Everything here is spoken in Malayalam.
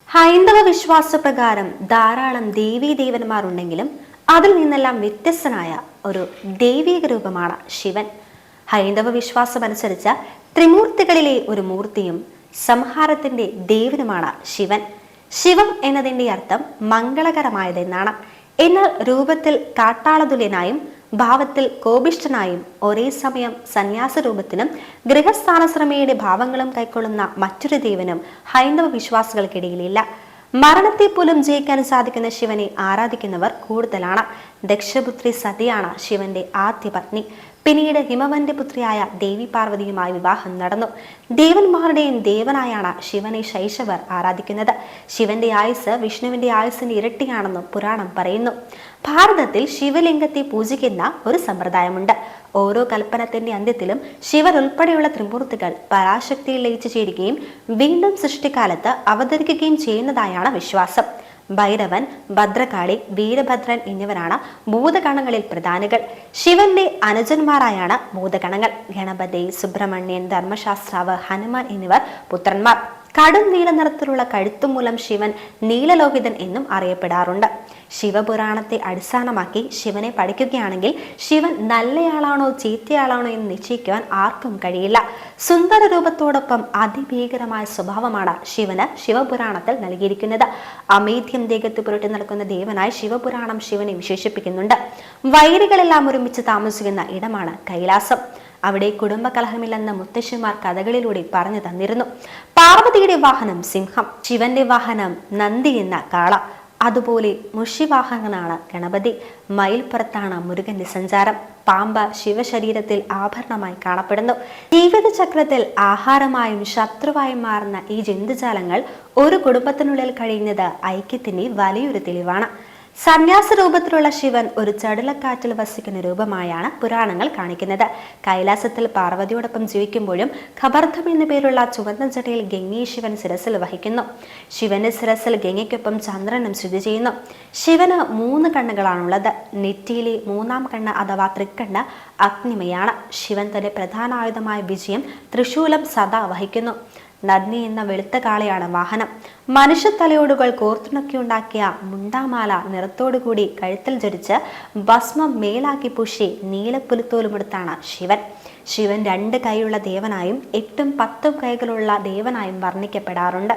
ഹൈന്ദവ വിശ്വാസപ്രകാരം ധാരാളം ദേവീദേവന്മാർ ഉണ്ടെങ്കിലും അതിൽ നിന്നെല്ലാം വ്യത്യസ്തനായ ഒരു ദൈവീക രൂപമാണ് ശിവൻ. ഹൈന്ദവ വിശ്വാസമനുസരിച്ച് ത്രിമൂർത്തികളിലെ ഒരു മൂർത്തിയും സംഹാരത്തിന്റെ ദേവനുമാണ് ശിവൻ. ശിവം എന്നതിന്റെ അർത്ഥം മംഗളകരമായതെന്നാണ്. എന്നാൽ രൂപത്തിൽ കാട്ടാളതുല്യനായും ഭാവത്തിൽ കോപിഷ്ഠനായും ഒരേ സമയം സന്യാസ രൂപത്തിലും ഗൃഹസ്ഥാനശ്രമയുടെ ഭാവങ്ങളും കൈക്കൊള്ളുന്ന മറ്റൊരു ദേവനും ഹൈന്ദവ വിശ്വാസികൾക്കിടയിലില്ല. മരണത്തെ പോലും ജയിക്കാൻ സാധിക്കുന്ന ശിവനെ ആരാധിക്കുന്നവർ കൂടുതലാണ്. ദക്ഷപുത്രി സതിയാണ് ശിവന്റെ ആദ്യ പത്നി. പിന്നീട് ഹിമവന്റെ പുത്രിയായ ദേവി പാർവതിയുമായി വിവാഹം നടന്നു. ദേവന്മാരുടെയും ദേവനായാണ് ശിവനെ ശൈശവർ ആരാധിക്കുന്നത്. ശിവന്റെ ആയുസ് വിഷ്ണുവിന്റെ ആയുസിന്റെ ഇരട്ടിയാണെന്നും പുരാണം പറയുന്നു. ഭാരതത്തിൽ ശിവലിംഗത്തെ പൂജിക്കുന്ന ഒരു സമ്പ്രദായമുണ്ട്. ഓരോ കൽപ്പനത്തിന്റെ അന്ത്യത്തിലും ശിവൻ ഉൾപ്പെടെയുള്ള ത്രിമൂർത്തികൾ പരാശക്തിയിൽ ലയിച്ചു ചേരുകയും വീണ്ടും സൃഷ്ടിക്കാലത്ത് അവതരിക്കുകയും ചെയ്യുന്നതായാണ് വിശ്വാസം. ഭൈരവൻ, ഭദ്രകാളി, വീരഭദ്രൻ എന്നിവരാണ് ഭൂതഗണങ്ങളിൽ പ്രധാനികൾ. ശിവന്റെ അനുജന്മാരായാണ് ഭൂതഗണങ്ങൾ. ഗണപതി, സുബ്രഹ്മണ്യൻ, ധർമ്മശാസ്ത്രാവ്, ഹനുമാൻ എന്നിവർ പുത്രന്മാർ. കടും നീല നിറത്തിലുള്ള കഴുത്തുമൂലം ശിവൻ നീലലോഹിതൻ എന്നും അറിയപ്പെടാറുണ്ട്. ശിവപുരാണത്തെ അടിസ്ഥാനമാക്കി ശിവനെ പഠിക്കുകയാണെങ്കിൽ ശിവൻ നല്ലയാളാണോ ചീത്തയാളാണോ എന്ന് നിശ്ചയിക്കുവാൻ ആർക്കും കഴിയില്ല. സുന്ദര രൂപത്തോടൊപ്പം അതിഭീകരമായ സ്വഭാവമാണ് ശിവന് ശിവപുരാണത്തിൽ നൽകിയിരിക്കുന്നത്. അമേധ്യം ദേഹത്ത് പുരട്ടി നടക്കുന്ന ദേവനായി ശിവപുരാണം ശിവനെ വിശേഷിപ്പിക്കുന്നുണ്ട്. വൈരികളെല്ലാം ഒരുമിച്ച് താമസിക്കുന്ന ഇടമാണ് കൈലാസം. അവിടെ കുടുംബകലഹമില്ലെന്ന് മുത്തശ്ശിമാർ കഥകളിലൂടെ പറഞ്ഞു തന്നിരുന്നു. പാർവതിയുടെ വാഹനം സിംഹം, ശിവന്റെ വാഹനം നന്ദി എന്ന കാള. അതുപോലെ മുഷിവാഹകനാണ് ഗണപതി. മയിൽപ്പുറത്താണ് മുരുകന്റെ സഞ്ചാരം. പാമ്പ് ശിവശരീരത്തിൽ ആഭരണമായി കാണപ്പെടുന്നു. ജീവിതചക്രത്തിൽ ആഹാരമായും ശത്രുവായും മാറുന്ന ഈ ജന്തുജാലങ്ങൾ ഒരു കുടുംബത്തിനുള്ളിൽ കഴിയുന്നത് ഐക്യത്തിന്റെ വലിയൊരു തെളിവാണ്. സന്യാസ രൂപത്തിലുള്ള ശിവൻ ഒരു ചടുലക്കാറ്റിൽ വസിക്കുന്ന രൂപമായാണ് പുരാണങ്ങൾ കാണിക്കുന്നത്. കൈലാസത്തിൽ പാർവതിയോടൊപ്പം ജീവിക്കുമ്പോഴും ഖബർദ്ധം എന്നു പേരുള്ള ചുവന്ന ജടയിൽ ഗംഗയെ ശിവൻ ശിരസിൽ വഹിക്കുന്നു. ശിവന്റെ ശിരസിൽ ഗംഗയ്ക്കൊപ്പം ചന്ദ്രനും സ്ഥിതി ചെയ്യുന്നു. ശിവന് 3 കണ്ണുകളാണുള്ളത്. നെറ്റിയിലെ 3-ാം കണ്ണ് അഥവാ തൃക്കണ്ണ് അഗ്നിമയാണ്. ശിവൻ തന്റെ പ്രധാന ആയുധമായ വിജയം ത്രിശൂലം സദാ വഹിക്കുന്നു. നഗ്നി എന്ന വെളുത്ത കാളയാണ് വാഹനം. മനുഷ്യത്തലയോടുകൾ കോർത്തിണക്കിയുണ്ടാക്കിയ മുണ്ടാമാല നിറത്തോടുകൂടി കഴുത്തിൽ ജടിച്ച് ഭസ്മം മേലാക്കി പൂശി നീലപ്പുലിത്തോലുമെടുത്താണ് ശിവൻ. ശിവൻ 2 കൈയുള്ള ദേവനായും 8-10 കൈകളുള്ള ദേവനായും വർണ്ണിക്കപ്പെടാറുണ്ട്.